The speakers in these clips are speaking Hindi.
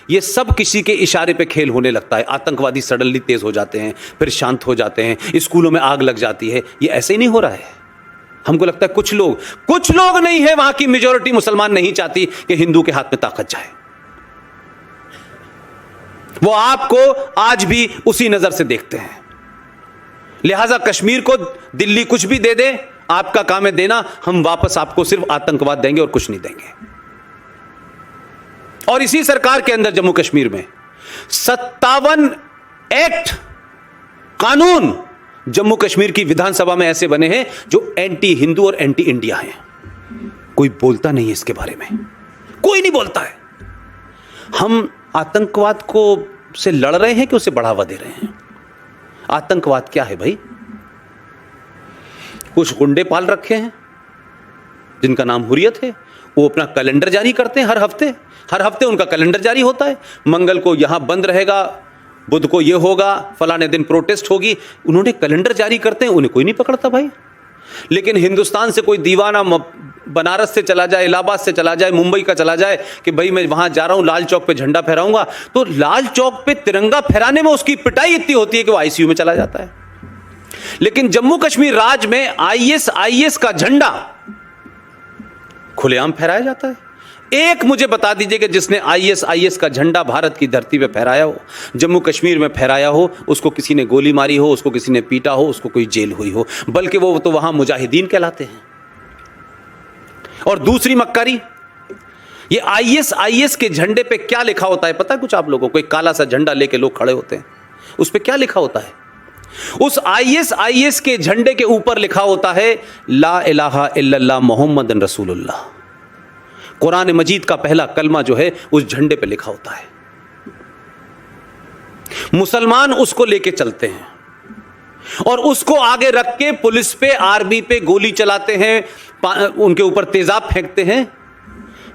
ये सब किसी के इशारे पे खेल होने लगता है। आतंकवादी सडनली तेज हो जाते हैं, फिर शांत हो जाते हैं, स्कूलों में आग लग जाती है। ये ऐसे ही नहीं हो रहा है। हमको लगता है कुछ लोग नहीं है, वहां की मेजॉरिटी मुसलमान नहीं चाहती कि हिंदू के हाथ में ताकत जाए। वो आपको आज भी उसी नजर से देखते हैं। लिहाजा कश्मीर को दिल्ली कुछ भी दे दे, आपका काम है देना, हम वापस आपको सिर्फ आतंकवाद देंगे और कुछ नहीं देंगे। और इसी सरकार के अंदर जम्मू कश्मीर में 57 एक्ट कानून जम्मू कश्मीर की विधानसभा में ऐसे बने हैं जो एंटी हिंदू और एंटी इंडिया हैं। कोई बोलता नहीं है इसके बारे में, कोई नहीं बोलता है। हम आतंकवाद को से लड़ रहे हैं कि उसे बढ़ावा दे रहे हैं? आतंकवाद क्या है भाई? कुछ गुंडे पाल रखे हैं जिनका नाम हुर्रियत है, वो अपना कैलेंडर जारी करते हैं हर हफ्ते उनका कैलेंडर जारी होता है। मंगल को यहां बंद रहेगा, बुध को यह होगा, फलाने दिन प्रोटेस्ट होगी, उन्होंने कैलेंडर जारी करते हैं, उन्हें कोई नहीं पकड़ता भाई। लेकिन हिंदुस्तान से कोई दीवाना बनारस से चला जाए, इलाहाबाद से चला जाए, मुंबई का चला जाए कि भाई मैं वहां जा रहा हूं, लाल चौक पे झंडा फहराऊंगा, तो लाल चौक पे तिरंगा फहराने में उसकी पिटाई इतनी होती है कि वो आईसीयू में चला जाता है। लेकिन जम्मू कश्मीर राज्य में आईएस का झंडा खुलेआम फहराया जाता है। एक मुझे बता दीजिए कि जिसने आईएस का झंडा भारत की धरती पे फहराया हो, जम्मू कश्मीर में फहराया हो, उसको किसी ने गोली मारी हो, उसको किसी ने पीटा हो, उसको कोई जेल हुई हो, बल्कि वो तो वहां मुजाहिदीन कहलाते हैं। और दूसरी मक्कारी, ये आईएस के झंडे पे क्या लिखा होता है पता है कुछ आप लोगों को? एक काला सा झंडा लेके लोग खड़े होते हैं, उस पे क्या लिखा होता है? उस आईएस के झंडे के ऊपर लिखा होता है ला इलाहा इल्लल्लाह मुहम्मदन रसूलुल्लाह। कुरान मजीद का पहला कलमा जो है उस झंडे पे लिखा होता है। मुसलमान उसको लेके चलते हैं और उसको आगे रख के पुलिस पे, आर्मी पे गोली चलाते हैं, उनके ऊपर तेजाब फेंकते हैं।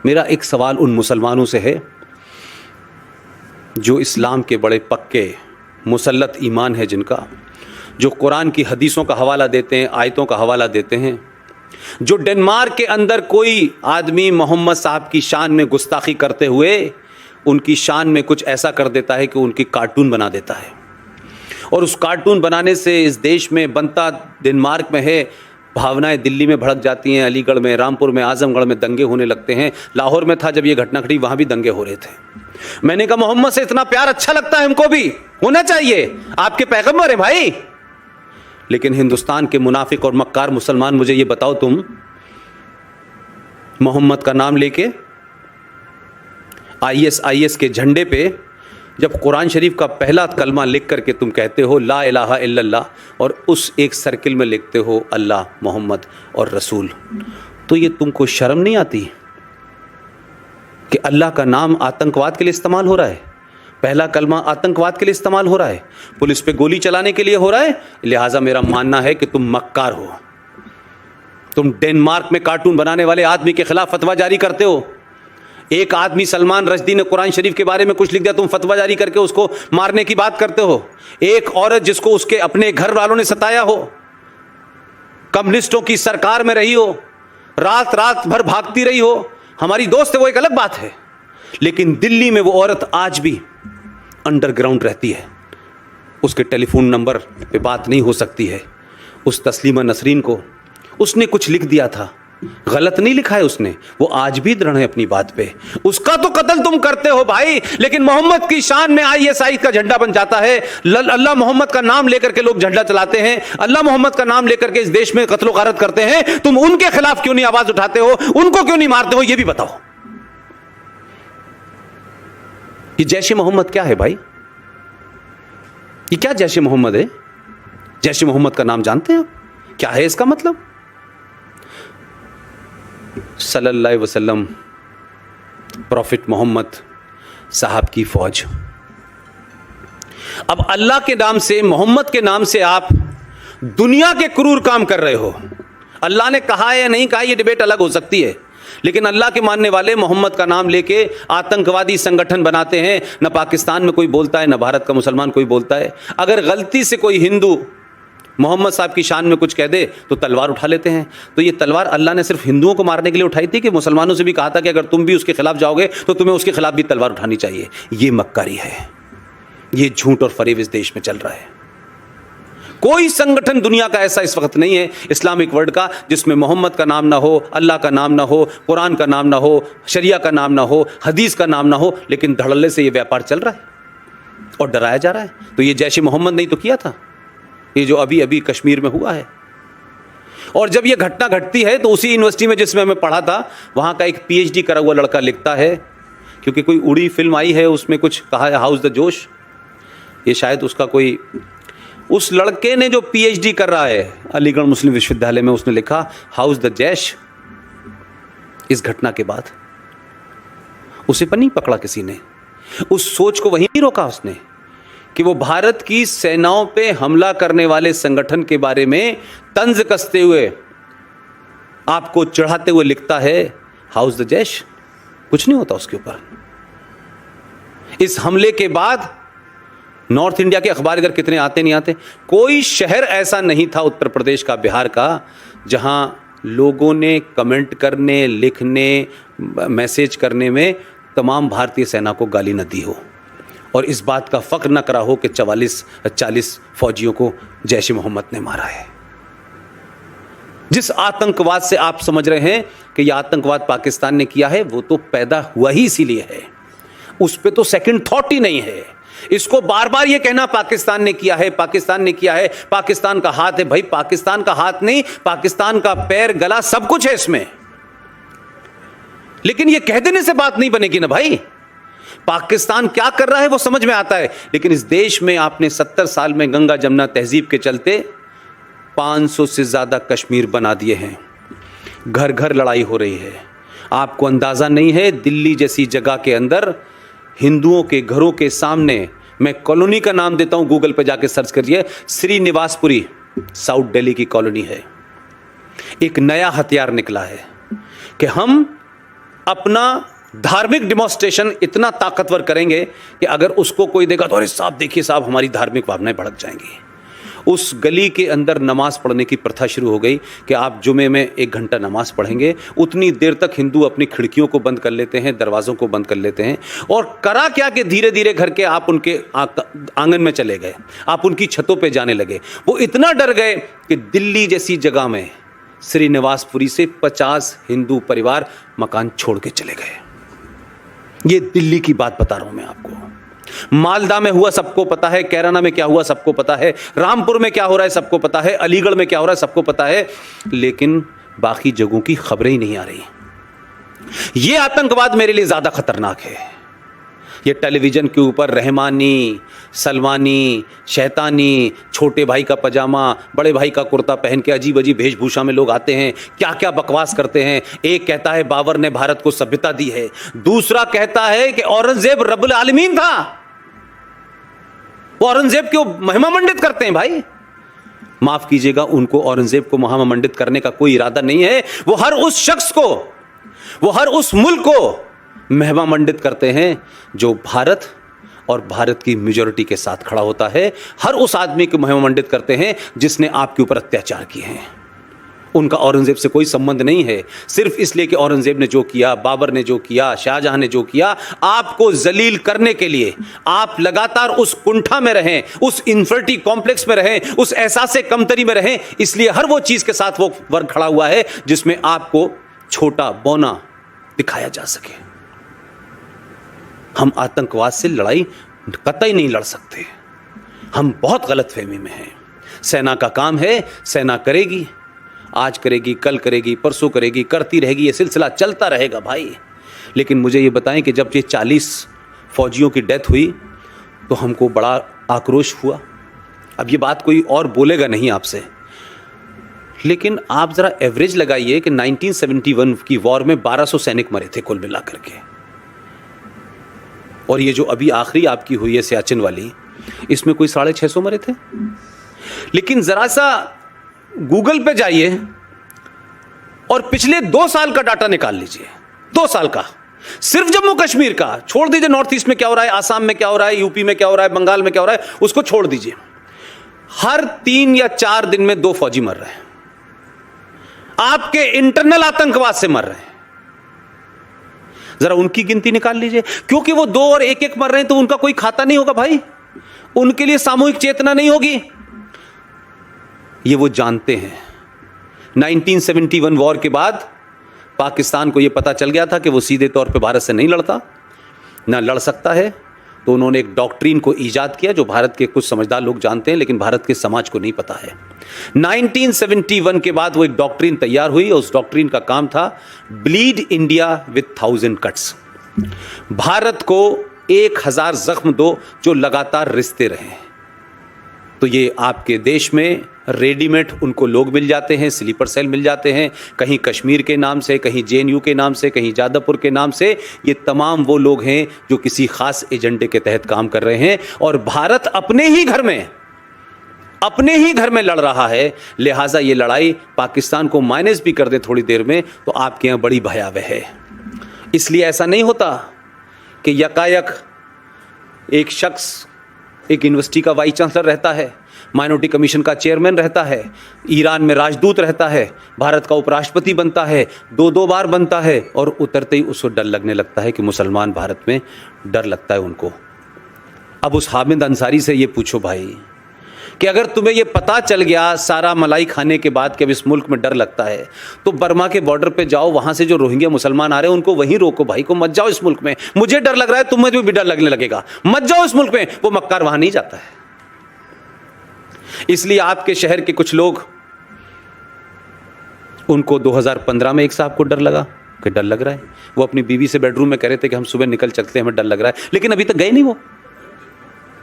मेरा एक सवाल उन मुसलमानों से है जो इस्लाम के बड़े पक्के मुसल्लत ईमान है, जिनका जो कुरान की हदीसों का हवाला देते हैं, आयतों का हवाला देते हैं, जो डेनमार्क के अंदर कोई आदमी मोहम्मद साहब की शान में गुस्ताखी करते हुए उनकी शान में कुछ ऐसा कर देता है कि उनकी कार्टून बना देता है, और उस कार्टून बनाने से इस देश में बनता डेनमार्क में है, भावनाएं दिल्ली में भड़क जाती हैं, अलीगढ़ में, रामपुर में, आजमगढ़ में दंगे होने लगते हैं। लाहौर में था जब ये घटना घटी, वहां भी दंगे हो रहे थे। मैंने कहा मोहम्मद से इतना प्यार अच्छा लगता है, हमको भी होना चाहिए, आपके पैगंबर है भाई। लेकिन हिंदुस्तान के मुनाफिक और मक्कार मुसलमान, मुझे ये बताओ, तुम मोहम्मद का नाम लेके आईएस के झंडे पे जब कुरान शरीफ का पहला कलमा लिख करके तुम कहते हो ला इलाहा इल्लल्लाह, और उस एक सर्किल में लिखते हो अल्लाह, मोहम्मद और रसूल, तो ये तुमको शर्म नहीं आती कि अल्लाह का नाम आतंकवाद के लिए इस्तेमाल हो रहा है? पहला कलमा आतंकवाद के लिए इस्तेमाल हो रहा है, पुलिस पे गोली चलाने के लिए हो रहा है। लिहाजा मेरा मानना है कि तुम मक्कार हो। तुम डेनमार्क में कार्टून बनाने वाले आदमी के खिलाफ फतवा जारी करते हो। एक आदमी सलमान रश्दी ने कुरान शरीफ के बारे में कुछ लिख दिया, तुम फतवा जारी करके उसको मारने की बात करते हो। एक औरत जिसको उसके अपने घर वालों ने सताया हो, कम्युनिस्टों की सरकार में रही हो, रात भर भागती रही हो, हमारी दोस्त है वो एक अलग बात है, लेकिन दिल्ली में वो औरत आज भी अंडरग्राउंड रहती है, उसके टेलीफोन नंबर पे बात नहीं हो सकती है। उस तस्लीमा नसरीन को उसने कुछ लिख दिया था, गलत नहीं लिखा है उसने, वो आज भी दृढ़ है अपनी बात पे। उसका तो कत्ल तुम करते हो भाई, लेकिन मोहम्मद की शान में आईएसआई का झंडा बन जाता है। अल्लाह मोहम्मद का नाम लेकर के लोग झंडा चलाते हैं, अल्लाह मोहम्मद का नाम लेकर के इस देश में कत्लो गारत करते हैं। तुम उनके खिलाफ क्यों नहीं आवाज उठाते हो, उनको क्यों नहीं मारते हो, ये भी बताओ। ये जैश ए मोहम्मद क्या है भाई? ये क्या जैश ए मोहम्मद है? जैश ए मोहम्मद का नाम जानते हैं आप? क्या है इसका मतलब? सल्लल्लाहु अलैहि वसल्लम, प्रॉफिट मोहम्मद साहब की फौज। अब अल्लाह के नाम से, मोहम्मद के नाम से आप दुनिया के क्रूर काम कर रहे हो। अल्लाह ने कहा है या नहीं कहा, यह डिबेट अलग हो सकती है, लेकिन अल्लाह के मानने वाले मोहम्मद का नाम लेके आतंकवादी संगठन बनाते हैं। न पाकिस्तान में कोई बोलता है, न भारत का मुसलमान कोई बोलता है। अगर गलती से कोई हिंदू मोहम्मद साहब की शान में कुछ कह दे तो तलवार उठा लेते हैं। तो ये तलवार अल्लाह ने सिर्फ हिंदुओं को मारने के लिए उठाई थी कि मुसलमानों से भी कहा था कि अगर तुम भी उसके खिलाफ जाओगे तो तुम्हें उसके खिलाफ भी तलवार उठानी चाहिए? ये मक्कारी है, ये झूठ और फरेब इस देश में चल रहा है। कोई संगठन दुनिया का ऐसा इस वक्त नहीं है इस्लामिक वर्ल्ड का जिसमें मोहम्मद का नाम ना हो, अल्लाह का नाम ना हो, कुरान का नाम ना हो, शरिया का नाम ना हो, हदीस का नाम ना हो, लेकिन धड़ल्ले से ये व्यापार चल रहा है और डराया जा रहा है। तो ये जैश ए मोहम्मद नहीं तो किया था, ये जो अभी अभी कश्मीर में हुआ है। और जब ये घटना घटती है तो उसी यूनिवर्सिटी में जिसमें मैं पढ़ा था, वहाँ का एक PhD करा हुआ लड़का लिखता है, क्योंकि कोई उड़ी फिल्म आई है उसमें कुछ कहा है हाउस द जोश, ये शायद उसका कोई, उस लड़के ने जो PhD कर रहा है अलीगढ़ मुस्लिम विश्वविद्यालय में, उसने लिखा हाउस द जैश। इस घटना के बाद उसे पर नहीं पकड़ा किसी ने, उस सोच को वहीं नहीं रोका उसने कि वो भारत की सेनाओं पे हमला करने वाले संगठन के बारे में तंज कसते हुए, आपको चढ़ाते हुए लिखता है हाउस द जैश। कुछ नहीं होता उसके ऊपर। इस हमले के बाद नॉर्थ इंडिया के अखबार अगर कितने आते नहीं आते, कोई शहर ऐसा नहीं था उत्तर प्रदेश का, बिहार का, जहां लोगों ने कमेंट करने, लिखने, मैसेज करने में तमाम भारतीय सेना को गाली न दी हो और इस बात का फख्र न करा हो कि 40 फौजियों को जैश ए मोहम्मद ने मारा है। जिस आतंकवाद से आप समझ रहे हैं कि यह आतंकवाद पाकिस्तान ने किया है, वो तो पैदा हुआ ही इसीलिए है, उस पर तो सेकंड थॉट ही नहीं है। इसको बार बार ये कहना पाकिस्तान ने किया है, पाकिस्तान ने किया है, पाकिस्तान का हाथ है, भाई पाकिस्तान का हाथ नहीं, पाकिस्तान का पैर, गला, सब कुछ है इसमें। लेकिन ये कह देने से बात नहीं बनेगी ना भाई। पाकिस्तान क्या कर रहा है वो समझ में आता है, लेकिन इस देश में आपने 70 साल में गंगा जमुना तहजीब के चलते 500 से ज्यादा कश्मीर बना दिए हैं। घर घर लड़ाई हो रही है। आपको अंदाजा नहीं है, दिल्ली जैसी जगह के अंदर हिंदुओं के घरों के सामने, मैं कॉलोनी का नाम देता हूं, गूगल पे जाके सर्च करिए, श्रीनिवासपुरी, साउथ दिल्ली की कॉलोनी है। एक नया हथियार निकला है कि हम अपना धार्मिक डिमॉन्स्ट्रेशन इतना ताकतवर करेंगे कि अगर उसको कोई देगा तो अरे साहब देखिए साहब, हमारी धार्मिक भावनाएं भड़क जाएंगी। उस गली के अंदर नमाज पढ़ने की प्रथा शुरू हो गई कि आप जुमे में 1 घंटा नमाज पढ़ेंगे। उतनी देर तक हिंदू अपनी खिड़कियों को बंद कर लेते हैं, दरवाज़ों को बंद कर लेते हैं। और करा क्या कि धीरे धीरे घर के आप उनके आंगन में चले गए, आप उनकी छतों पे जाने लगे। वो इतना डर गए कि दिल्ली जैसी जगह में श्रीनिवासपुरी से 50 हिंदू परिवार मकान छोड़ के चले गए। ये दिल्ली की बात बता रहा हूं मैं आपको। मालदा में हुआ सबको पता है, कैराना में क्या हुआ सबको पता है, रामपुर में क्या हो रहा है सबको पता है, अलीगढ़ में क्या हो रहा है सबको पता है, लेकिन बाकी जगहों की खबरें ही नहीं आ रही। ये आतंकवाद मेरे लिए ज्यादा खतरनाक है। ये टेलीविजन के ऊपर रहमानी, सलमानी, शैतानी, छोटे भाई का पजामा, बड़े भाई का कुर्ता पहन के अजीब अजीब वेशभूषा में लोग आते हैं, क्या क्या बकवास करते हैं। एक कहता है बाबर ने भारत को सभ्यता दी है, दूसरा कहता है कि औरंगजेब रब्बुल आलमीन था। वो औरंगजेब को महिमा मंडित करते हैं भाई। माफ कीजिएगा, उनको औरंगजेब को महिमा मंडित करने का कोई इरादा नहीं है। वो हर उस शख्स को, वो हर उस मुल्क को महिमा मंडित करते हैं जो भारत और भारत की मेजॉरिटी के साथ खड़ा होता है। हर उस आदमी को महिमा मंडित करते हैं जिसने आपके ऊपर अत्याचार किए हैं। उनका औरंगजेब से कोई संबंध नहीं है। सिर्फ इसलिए कि औरंगजेब ने जो किया, बाबर ने जो किया, शाहजहां ने जो किया, आपको जलील करने के लिए आप लगातार उस कुंठा में रहें, उस इंफिनिटी कॉम्प्लेक्स में रहें, उस एहसास कमतरी में रहें। इसलिए हर वो चीज के साथ वो वर्ग खड़ा हुआ है जिसमें आपको छोटा बौना दिखाया जा सके। हम आतंकवाद से लड़ाई कतई नहीं लड़ सकते। हम बहुत गलतफहमी में हैं। सेना का काम है, सेना करेगी, आज करेगी, कल करेगी, परसों करेगी, करती रहेगी, ये सिलसिला चलता रहेगा भाई। लेकिन मुझे ये बताएं कि जब ये 40 फौजियों की डेथ हुई तो हमको बड़ा आक्रोश हुआ। अब ये बात कोई और बोलेगा नहीं आपसे, लेकिन आप जरा एवरेज लगाइए कि 1971 की वॉर में 1200 सैनिक मरे थे कुल मिलाकर के, और ये जो अभी आखिरी आपकी हुई है सियाचिन वाली, इसमें कोई 650 मरे थे। लेकिन जरा सा गूगल पे जाइए और पिछले 2 साल का डाटा निकाल लीजिए, 2 साल का, सिर्फ जम्मू कश्मीर का, छोड़ दीजिए नॉर्थ ईस्ट में क्या हो रहा है, आसाम में क्या हो रहा है, यूपी में क्या हो रहा है, बंगाल में क्या हो रहा है, उसको छोड़ दीजिए। हर 3 या 4 दिन में 2 फौजी मर रहे हैं, आपके इंटरनल आतंकवाद से मर रहे हैं। जरा उनकी गिनती निकाल लीजिए, क्योंकि वो 2 और 1-1 मर रहे हैं तो उनका कोई खाता नहीं होगा भाई, उनके लिए सामूहिक चेतना नहीं होगी। ये वो जानते हैं। 1971 वॉर के बाद पाकिस्तान को यह पता चल गया था कि वो सीधे तौर पे भारत से नहीं लड़ता, ना लड़ सकता है, तो उन्होंने एक डॉक्ट्रिन को ईजाद किया जो भारत के कुछ समझदार लोग जानते हैं लेकिन भारत के समाज को नहीं पता है। 1971 के बाद वो एक डॉक्ट्रिन तैयार हुई और उस डॉक्ट्रिन का काम था bleed India with 1000 cuts. Bharat को 1000 जख्म दो जो लगातार रिश्ते रहे। तो ये आपके देश में रेडीमेड उनको लोग मिल जाते हैं, स्लीपर सेल मिल जाते हैं, कहीं कश्मीर के नाम से, कहीं जेएनयू के नाम से, कहीं जादवपुर के नाम से। ये तमाम वो लोग हैं जो किसी खास एजेंडे के तहत काम कर रहे हैं और भारत अपने ही घर में लड़ रहा है। लिहाजा ये लड़ाई पाकिस्तान को माइनस भी कर दे थोड़ी देर में तो आपके यहाँ बड़ी भयावह है। इसलिए ऐसा नहीं होता कि यकायक एक शख्स एक यूनिवर्सिटी का वाइस चांसलर रहता है, माइनॉरिटी कमीशन का चेयरमैन रहता है, ईरान में राजदूत रहता है, भारत का उपराष्ट्रपति बनता है, 2-2 बार बनता है और उतरते ही उसको डर लगने लगता है कि मुसलमान भारत में, डर लगता है उनको। अब उस हामिद अंसारी से ये पूछो भाई कि अगर तुम्हें ये पता चल गया सारा मलाई खाने के बाद कि अब इस मुल्क में डर लगता है तो बर्मा के बॉर्डर पे जाओ, वहां से जो रोहिंग्या मुसलमान आ रहे हैं उनको वहीं रोको भाई को, मत जाओ इस मुल्क में। मुझे डर लग रहा है, तुम्हें भी डर लगने लगेगा, मत जाओ इस मुल्क में। वो मक्कार वहां नहीं जाता है। इसलिए आपके शहर के कुछ लोग, उनको 2015 में एक साहब को डर लगा कि डर लग रहा है, वो अपनी बीवी से बेडरूम में कह रहे थे कि हम सुबह निकल चलते हैं, हमें डर लग रहा है, लेकिन अभी तक गए नहीं, वो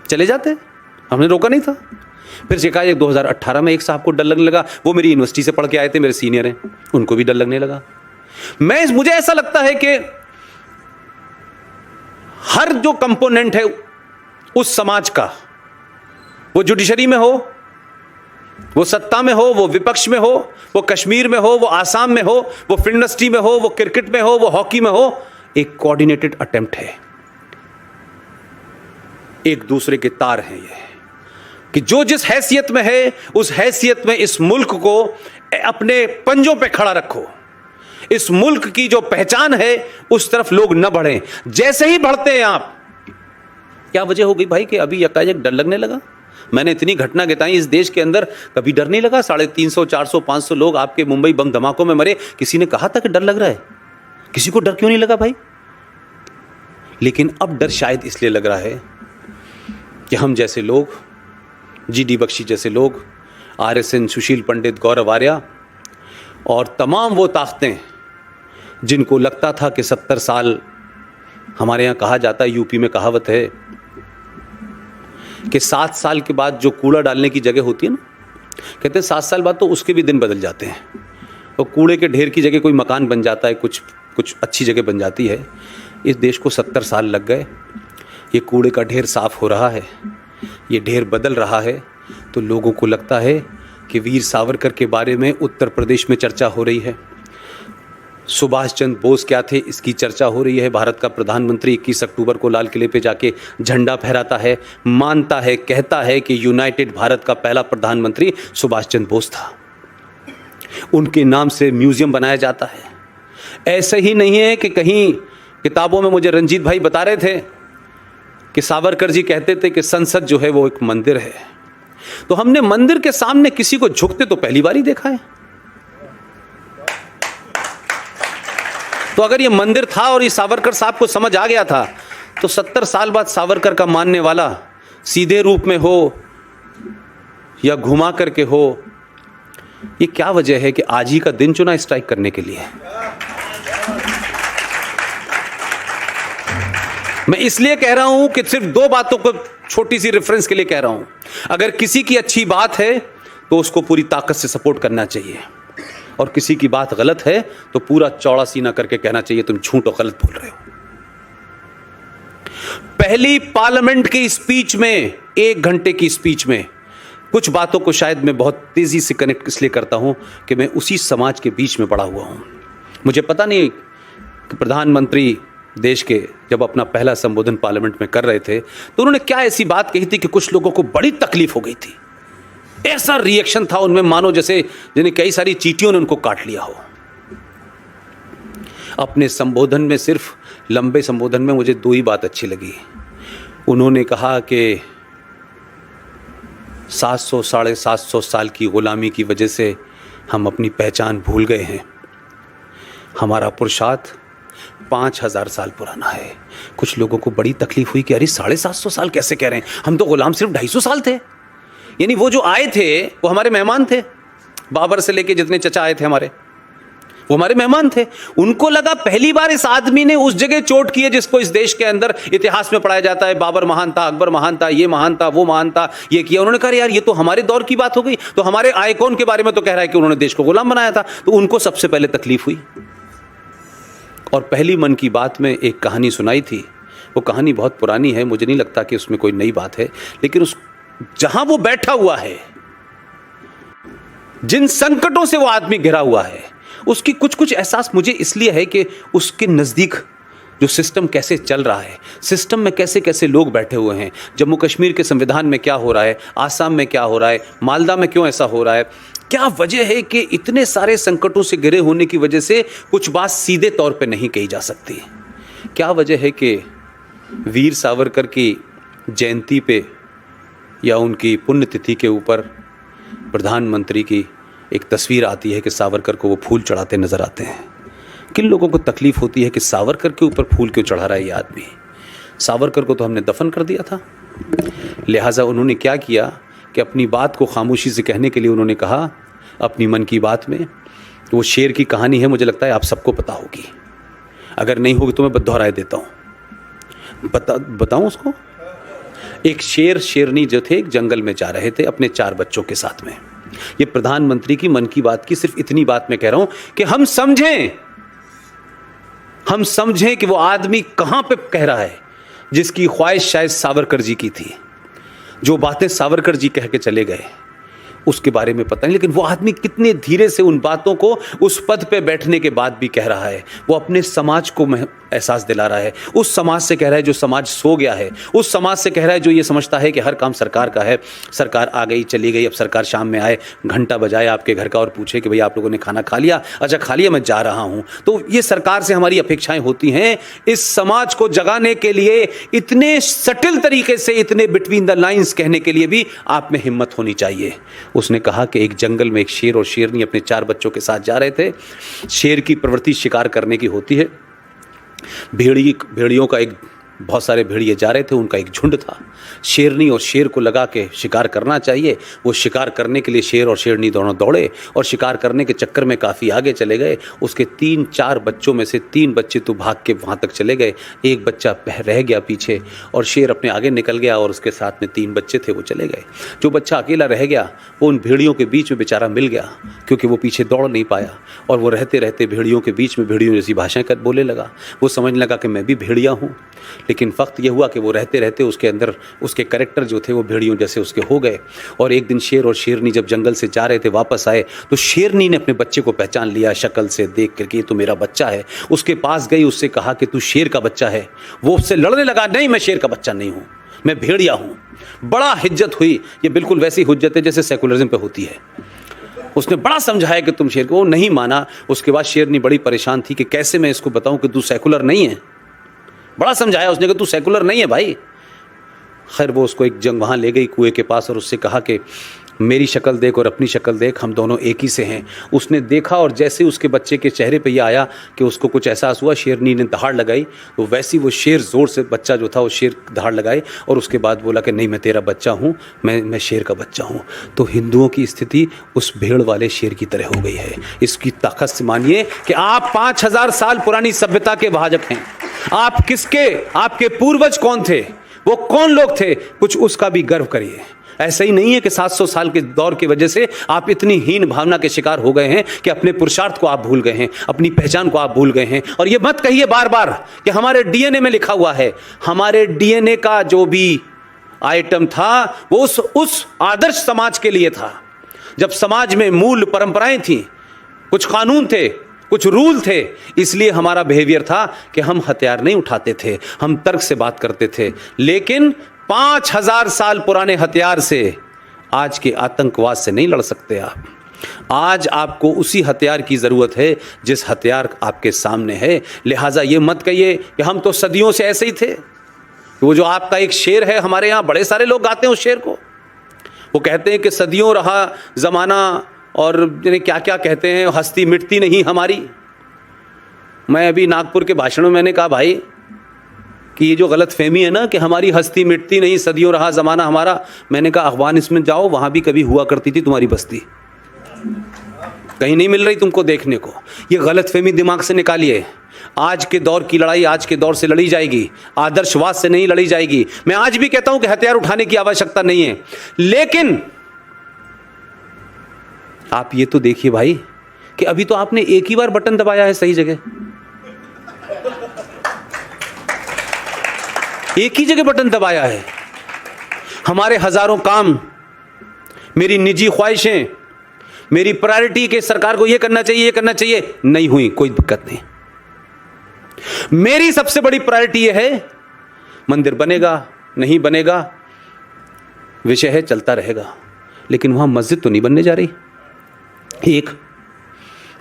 चले जाते, हमने रोका नहीं था। फिर शिकायत 2018 में एक साहब को डर लगने लगा, वो मेरी यूनिवर्सिटी से पढ़ के आए थे, मेरे सीनियर हैं, उनको भी डर लगने लगा। मुझे ऐसा लगता है कि हर जो कंपोनेंट है उस समाज का, वो जुडिशरी में हो, वो सत्ता में हो, वो विपक्ष में हो, वो कश्मीर में हो, वो आसाम में हो, वो फिल्म इंडस्ट्री में हो, वो क्रिकेट में हो, वो हॉकी में हो, एक कोऑर्डिनेटेड अटेम्प्ट है, एक दूसरे के तार हैं ये, कि जो जिस हैसियत में है उस हैसियत में इस मुल्क को अपने पंजों पे खड़ा रखो। इस मुल्क की जो पहचान है उस तरफ लोग न बढ़ें। जैसे ही बढ़ते हैं आप, क्या वजह हो गई भाई कि अभी यकायक डर लगने लगा? मैंने इतनी घटना बताई इस देश के अंदर, कभी डर नहीं लगा। 350, 400, 500 लोग आपके मुंबई बम धमाकों में मरे, किसी ने कहा था कि डर लग रहा है? किसी को डर क्यों नहीं लगा भाई? लेकिन अब डर शायद इसलिए लग रहा है कि हम जैसे लोग, GD बख्शी जैसे लोग, RSN, सुशील पंडित, गौरव आर्या और तमाम वो ताकतें जिनको लगता था कि 70 साल, हमारे यहाँ कहा जाता है, यूपी में कहावत है कि 7 साल के बाद जो कूड़ा डालने की जगह होती है ना, कहते हैं 7 साल बाद तो उसके भी दिन बदल जाते हैं, तो कूड़े के ढेर की जगह कोई मकान बन जाता है, कुछ अच्छी जगह बन जाती है। इस देश को 70 साल लग गए, ये कूड़े का ढेर साफ हो रहा है, ये ढेर बदल रहा है। तो लोगों को लगता है कि वीर सावरकर के बारे में उत्तर प्रदेश में चर्चा हो रही है, सुभाष चंद्र बोस क्या थे इसकी चर्चा हो रही है। भारत का प्रधानमंत्री 21 अक्टूबर को लाल किले पे जाके झंडा फहराता है, मानता है, कहता है कि यूनाइटेड भारत का पहला प्रधानमंत्री सुभाष चंद्र बोस था, उनके नाम से म्यूजियम बनाया जाता है। ऐसे ही नहीं है कि कहीं किताबों में मुझे रंजीत भाई बता रहे थे कि सावरकर जी कहते थे कि संसद जो है वो एक मंदिर है, तो हमने मंदिर के सामने किसी को झुकते तो पहली बार ही देखा है। तो अगर ये मंदिर था और ये सावरकर साहब को समझ आ गया था, तो 70 साल बाद सावरकर का मानने वाला सीधे रूप में हो या घुमा करके हो, ये क्या वजह है कि आज ही का दिन चुना स्ट्राइक करने के लिए? मैं इसलिए कह रहा हूं कि सिर्फ 2 बातों को छोटी सी रेफरेंस के लिए कह रहा हूं। अगर किसी की अच्छी बात है तो उसको पूरी ताकत से सपोर्ट करना चाहिए, और किसी की बात गलत है तो पूरा चौड़ा सीना करके कहना चाहिए तुम झूठ और गलत बोल रहे हो। पहली पार्लियामेंट की स्पीच में, 1 घंटे की स्पीच में, कुछ बातों को शायद मैं बहुत तेजी से कनेक्ट इसलिए करता हूं कि मैं उसी समाज के बीच में बड़ा हुआ हूं। मुझे पता नहीं कि प्रधानमंत्री देश के जब अपना पहला संबोधन पार्लियामेंट में कर रहे थे तो उन्होंने क्या ऐसी बात कही थी कि कुछ लोगों को बड़ी तकलीफ हो गई थी। ऐसा रिएक्शन था उनमें मानो जैसे जिन्हें कई सारी चींटियों ने उनको काट लिया हो। अपने संबोधन में, सिर्फ लंबे संबोधन में मुझे दो ही बात अच्छी लगी। उन्होंने कहा कि 700 साढ़े 700 साल की गुलामी की वजह से हम अपनी पहचान भूल गए हैं। हमारा पुरुषार्थ 5000 साल पुराना है। कुछ लोगों को बड़ी तकलीफ हुई कि अरे 750 साल कैसे कह रहे हैं, हम तो गुलाम सिर्फ 250 साल थे। यानी वो जो आए थे वो हमारे मेहमान थे। बाबर से लेके जितने चचा आए थे हमारे, वो हमारे मेहमान थे। उनको लगा पहली बार इस आदमी ने उस जगह चोट की है जिसको इस देश के अंदर इतिहास में पढ़ाया जाता है। बाबर महान था, अकबर महान था, ये महान था, वो महान था, ये किया। उन्होंने कहा यार ये तो हमारे दौर की बात हो गई, तो हमारे आइकॉन के बारे में तो कह रहा है कि उन्होंने देश को गुलाम बनाया था। तो उनको सबसे पहले तकलीफ हुई। और पहली मन की बात में एक कहानी सुनाई थी। वो कहानी बहुत पुरानी है, मुझे नहीं लगता कि उसमें कोई नई बात है, लेकिन उस जहां वो बैठा हुआ है, जिन संकटों से वो आदमी घिरा हुआ है, उसकी कुछ कुछ एहसास मुझे इसलिए है कि उसके नज़दीक जो सिस्टम कैसे चल रहा है, सिस्टम में कैसे कैसे लोग बैठे हुए हैं, जम्मू कश्मीर के संविधान में क्या हो रहा है, आसाम में क्या हो रहा है, मालदा में क्यों ऐसा हो रहा है, क्या वजह है कि इतने सारे संकटों से घिरे होने की वजह से कुछ बात सीधे तौर पे नहीं कही जा सकती। क्या वजह है कि वीर सावरकर की जयंती पे या उनकी पुण्यतिथि के ऊपर प्रधानमंत्री की एक तस्वीर आती है कि सावरकर को वो फूल चढ़ाते नजर आते हैं। किन लोगों को तकलीफ होती है कि सावरकर के ऊपर फूल क्यों चढ़ा रहा है ये आदमी? सावरकर को तो हमने दफन कर दिया था। लिहाजा उन्होंने क्या किया कि अपनी बात को खामोशी से कहने के लिए उन्होंने कहा अपनी मन की बात में, वो शेर की कहानी है, मुझे लगता है आप सबको पता होगी। अगर नहीं होगी तो मैं दोहराए देता हूँ। बताऊँ उसको? एक शेर शेरनी जो थे एक जंगल में जा रहे थे अपने 4 बच्चों के साथ में। ये प्रधानमंत्री की मन की बात की सिर्फ इतनी बात मैं कह रहा हूं कि हम समझें कि वो आदमी कहां पे कह रहा है, जिसकी ख्वाहिश शायद सावरकर जी की थी। जो बातें सावरकर जी कह के चले गए उसके बारे में पता नहीं, लेकिन वो आदमी कितने धीरे से उन बातों को उस पद पे बैठने के बाद भी कह रहा है। वो अपने समाज को एहसास दिला रहा है। उस समाज से कह रहा है जो समाज सो गया है, उस समाज से कह रहा है जो ये समझता है कि हर काम सरकार का है, सरकार आ गई चली गई, अब सरकार शाम में आए, घंटा बजाए आपके घर का और पूछे कि भाई आप लोगों ने खाना खा लिया? अच्छा खा लिया, मैं जा रहा हूँ। तो ये सरकार से हमारी अपेक्षाएं होती हैं। इस समाज को जगाने के लिए इतने सटिल तरीके से, इतने बिटवीन द लाइंस कहने के लिए भी आप में हिम्मत होनी चाहिए। उसने कहा कि एक जंगल में एक शेर और शेरनी अपने 4 बच्चों के साथ जा रहे थे। शेर की प्रवृत्ति शिकार करने की होती है। भेड़ियों का एक बहुत सारे भेड़िए जा रहे थे, उनका एक झुंड था। शेरनी और शेर को लगा के शिकार करना चाहिए। वो शिकार करने के लिए शेर और शेरनी दोनों दौड़े और शिकार करने के चक्कर में काफ़ी आगे चले गए। उसके 3-4 बच्चों में से 3 बच्चे तो भाग के वहाँ तक चले गए, एक बच्चा रह गया पीछे और शेर अपने आगे निकल गया और उसके साथ में 3 बच्चे थे वो चले गए। जो बच्चा अकेला रह गया वो उन भेड़ियों के बीच में बेचारा मिल गया, क्योंकि वो पीछे दौड़ नहीं पाया और वो रहते रहते भेड़ियों के बीच में भेड़ियों जैसी भाषाएं कर बोलने लगा। वो समझने लगा कि मैं भी भेड़िया हूँ। लेकिन वक्त यह हुआ कि वो रहते रहते उसके अंदर उसके कैरेक्टर जो थे वो भेड़ियों जैसे उसके हो गए। और एक दिन शेर और शेरनी जब जंगल से जा रहे थे, वापस आए, तो शेरनी ने अपने बच्चे को पहचान लिया शक्ल से देख करके, ये तो मेरा बच्चा है। उसके पास गई, उससे कहा कि तू शेर का बच्चा है। वो उससे लड़ने लगा, नहीं मैं शेर का बच्चा नहीं हूँ, मैं भेड़िया हूँ। बड़ा हिज्जत हुई। ये बिल्कुल वैसी हुज्जत है जैसे सेकुलरिज्म पे होती है। उसने बड़ा समझाया कि तुम शेर को, वो नहीं माना। उसके बाद शेरनी बड़ी परेशान थी कि कैसे मैं इसको बताऊं कि तू सेकुलर नहीं है। बड़ा समझाया उसने कि तू सेकुलर नहीं है भाई। खैर वो उसको एक जंग वहाँ ले गई कुएं के पास और उससे कहा कि मेरी शक्ल देख और अपनी शक्ल देख, हम दोनों एक ही से हैं। उसने देखा और जैसे उसके बच्चे के चेहरे पे ये आया कि उसको कुछ एहसास हुआ, शेरनी ने दहाड़ लगाई। तो वैसी वो शेर ज़ोर से, बच्चा जो था वो शेर दहाड़ लगाए और उसके बाद बोला कि नहीं मैं तेरा बच्चा हूँ, मैं शेर का बच्चा हूँ। तो हिंदुओं की स्थिति उस भेड़ वाले शेर की तरह हो गई है। इसकी ताकत से मानिए कि आप 5000 साल पुरानी सभ्यता के भाजक हैं। आप किसके, आपके पूर्वज कौन थे, वो कौन लोग थे, कुछ उसका भी गर्व करिए। ऐसा ही नहीं है कि 700 साल के दौर की वजह से आप इतनी हीन भावना के शिकार हो गए हैं कि अपने पुरुषार्थ को आप भूल गए हैं, अपनी पहचान को आप भूल गए हैं। और ये मत कहिए बार बार कि हमारे डीएनए में लिखा हुआ है। हमारे डीएनए का जो भी आइटम था वो उस आदर्श समाज के लिए था, जब समाज में मूल परंपराएं थी, कुछ कानून थे, कुछ रूल थे। इसलिए हमारा बिहेवियर था कि हम हथियार नहीं उठाते थे, हम तर्क से बात करते थे। लेकिन 5000 साल पुराने हथियार से आज के आतंकवाद से नहीं लड़ सकते आप। आज आपको उसी हथियार की ज़रूरत है जिस हथियार आपके सामने है। लिहाजा ये मत कहिए कि हम तो सदियों से ऐसे ही थे। वो जो आपका एक शेर है, हमारे यहाँ बड़े सारे लोग गाते हैं उस शेर को। वो कहते हैं कि सदियों रहा ज़माना, और क्या क्या कहते हैं, हस्ती मिटती नहीं हमारी। मैं अभी नागपुर के भाषण में मैंने कहा भाई कि ये जो गलत फहमी है ना कि हमारी हस्ती मिटती नहीं, सदियों रहा ज़माना हमारा, मैंने कहा अफगानिस्तान में जाओ, वहाँ भी कभी हुआ करती थी तुम्हारी बस्ती, कहीं नहीं मिल रही तुमको देखने को। ये गलत फहमी दिमाग से निकालिए। आज के दौर की लड़ाई आज के दौर से लड़ी जाएगी, आदर्शवाद से नहीं लड़ी जाएगी। मैं आज भी कहता हूं कि हथियार उठाने की आवश्यकता नहीं है, लेकिन आप ये तो देखिए भाई कि अभी तो आपने एक ही बार बटन दबाया है सही जगह, एक ही जगह बटन दबाया है। हमारे हजारों काम, मेरी निजी ख्वाहिशें, मेरी प्रायोरिटी के सरकार को ये करना चाहिए, ये करना चाहिए, नहीं हुई, कोई दिक्कत नहीं। मेरी सबसे बड़ी प्रायोरिटी यह है मंदिर बनेगा नहीं बनेगा विषय है, चलता रहेगा, लेकिन वहां मस्जिद तो नहीं बनने जा रही। एक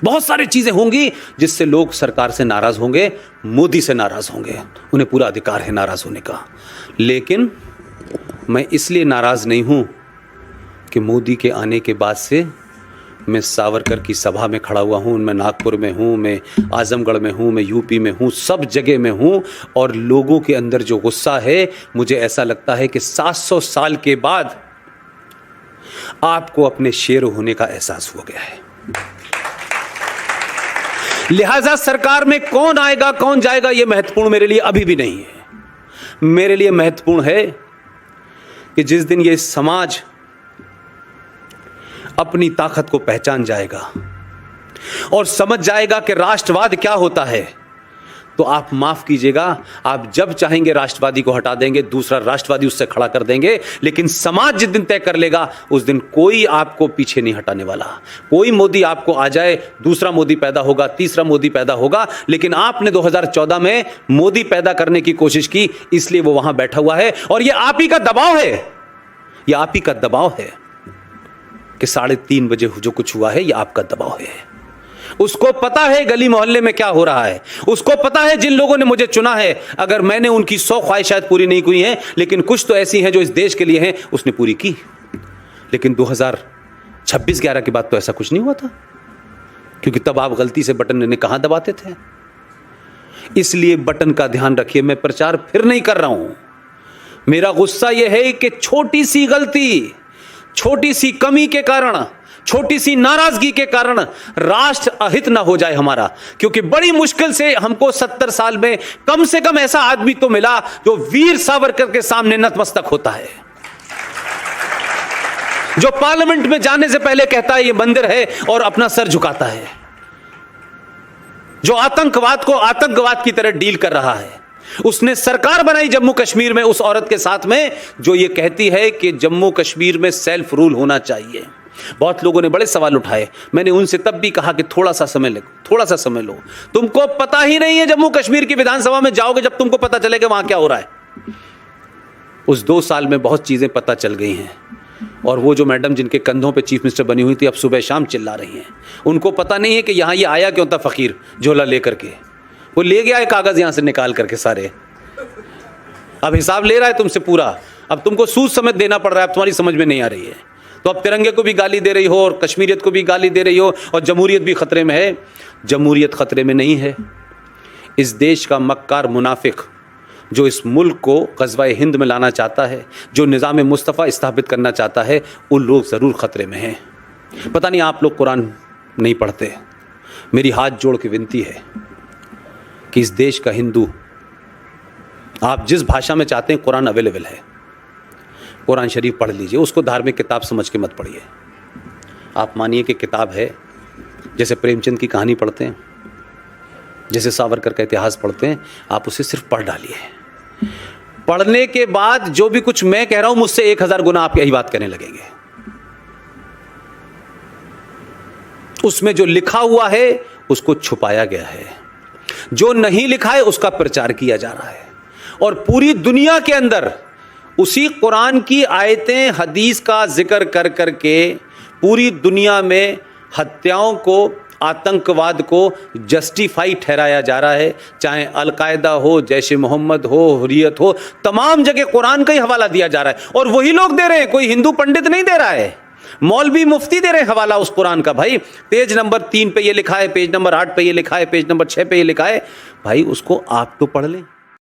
बहुत सारी चीजें होंगी जिससे लोग सरकार से नाराज होंगे, मोदी से नाराज होंगे, उन्हें पूरा अधिकार है नाराज होने का। लेकिन मैं इसलिए नाराज नहीं हूं कि मोदी के आने के बाद से मैं सावरकर की सभा में खड़ा हुआ हूँ, मैं नागपुर में हूँ, मैं आजमगढ़ में हूँ, मैं यूपी में हूँ, सब जगह में हूँ, और लोगों के अंदर जो गुस्सा है, मुझे ऐसा लगता है कि 700 साल के बाद आपको अपने शेर होने का एहसास हो गया है। लिहाजा सरकार में कौन आएगा कौन जाएगा ये महत्वपूर्ण मेरे लिए अभी भी नहीं है। मेरे लिए महत्वपूर्ण है कि जिस दिन ये समाज अपनी ताकत को पहचान जाएगा और समझ जाएगा कि राष्ट्रवाद क्या होता है, तो आप माफ कीजिएगा, आप जब चाहेंगे राष्ट्रवादी को हटा देंगे, दूसरा राष्ट्रवादी उससे खड़ा कर देंगे, लेकिन समाज जिस दिन तय कर लेगा उस दिन कोई आपको पीछे नहीं हटाने वाला। कोई मोदी आपको आ जाए, दूसरा मोदी पैदा होगा, तीसरा मोदी पैदा होगा, लेकिन आपने 2014 में मोदी पैदा करने की कोशिश की, इसलिए वो वहां बैठा हुआ है। और ये आप ही का दबाव है, ये आप ही का दबाव है कि 3:30 बजे जो कुछ हुआ है, ये आपका दबाव है। उसको पता है गली मोहल्ले में क्या हो रहा है, उसको पता है जिन लोगों ने मुझे चुना है, अगर मैंने उनकी 100 ख्वाहिशात पूरी नहीं की हैं, लेकिन कुछ तो ऐसी हैं जो इस देश के लिए हैं, उसने पूरी की। लेकिन 2026-11 के बाद तो ऐसा कुछ नहीं हुआ था, क्योंकि तब आप गलती से बटन ने कहां दबाते थे। इसलिए बटन का ध्यान रखिए। मैं प्रचार फिर नहीं कर रहा हूं, मेरा गुस्सा यह है कि छोटी सी गलती, छोटी सी कमी के कारण, छोटी सी नाराजगी के कारण राष्ट्र अहित ना हो जाए हमारा। क्योंकि बड़ी मुश्किल से हमको 70 साल में कम से कम ऐसा आदमी तो मिला जो वीर सावरकर के सामने नतमस्तक होता है, जो पार्लियामेंट में जाने से पहले कहता है ये मंदिर है और अपना सर झुकाता है, जो आतंकवाद को आतंकवाद की तरह डील कर रहा है। उसने सरकार बनाई जम्मू कश्मीर में उस औरत के साथ में जो ये कहती है कि जम्मू कश्मीर में सेल्फ रूल होना चाहिए। बहुत लोगों ने बड़े सवाल उठाए, मैंने उनसे तब भी कहा कि थोड़ा सा समय लो, थोड़ा सा समय लो। तुमको पता ही नहीं है, जम्मू कश्मीर की विधानसभा में जाओगे जब तुमको पता चलेगा वहां क्या हो रहा है। उस 2 साल में बहुत चीजें पता चल गई हैं, और वो जो मैडम जिनके कंधों पे चीफ मिनिस्टर बनी हुई थी अब सुबह शाम चिल्ला रही हैं। उनको पता नहीं है कि यहाँ ये आया क्यों था फकीर झोला लेकर के, वो ले गया है कागज यहां से निकाल करके सारे, अब हिसाब ले रहा है तुमसे पूरा। अब तुमको सूद समेत देना पड़ रहा है, अब तुम्हारी समझ में नहीं आ रही है। तो अब तिरंगे को भी गाली दे रही हो और कश्मीरियत को भी गाली दे रही हो, और जमहूरियत भी खतरे में है। जमहूरियत खतरे में नहीं है। इस देश का मक्कार मुनाफिक जो इस मुल्क को ग़ज़वा-ए हिंद में लाना चाहता है, जो निज़ाम मुस्तफ़ा स्थापित करना चाहता है, उन लोग ज़रूर ख़तरे में हैं। पता नहीं आप लोग कुरान नहीं पढ़ते। मेरी हाथ जोड़ के विनती है कि इस देश का हिंदू, आप जिस भाषा में चाहते हैं कुरान अवेलेबल है, कुरान शरीफ पढ़ लीजिए, उसको धार्मिक किताब समझ के मत पढ़िए। आप मानिए कि किताब है, जैसे प्रेमचंद की कहानी पढ़ते हैं, जैसे सावरकर का इतिहास पढ़ते हैं, आप उसे सिर्फ पढ़ डालिए। पढ़ने के बाद जो भी कुछ मैं कह रहा हूं, मुझसे 1000 गुना आप यही बात कहने लगेंगे। उसमें जो लिखा हुआ है उसको छुपाया गया है, जो नहीं लिखा है उसका प्रचार किया जा रहा है, और पूरी दुनिया के अंदर उसी कुरान की आयतें, हदीस का जिक्र कर कर के पूरी दुनिया में हत्याओं को, आतंकवाद को जस्टिफाई ठहराया जा रहा है। चाहे अलकायदा हो, जैश ए मोहम्मद हो, हुर्रियत हो, तमाम जगह कुरान का ही हवाला दिया जा रहा है। और वही लोग दे रहे हैं, कोई हिंदू पंडित नहीं दे रहा है, मौलवी मुफ्ती दे रहे हैं हवाला उस कुरान का। भाई पेज नंबर 3 पे ये लिखा है, पेज नंबर 8 पे ये लिखा है, पेज नंबर 6 पे ये लिखा है। भाई उसको आप तो पढ़ लें।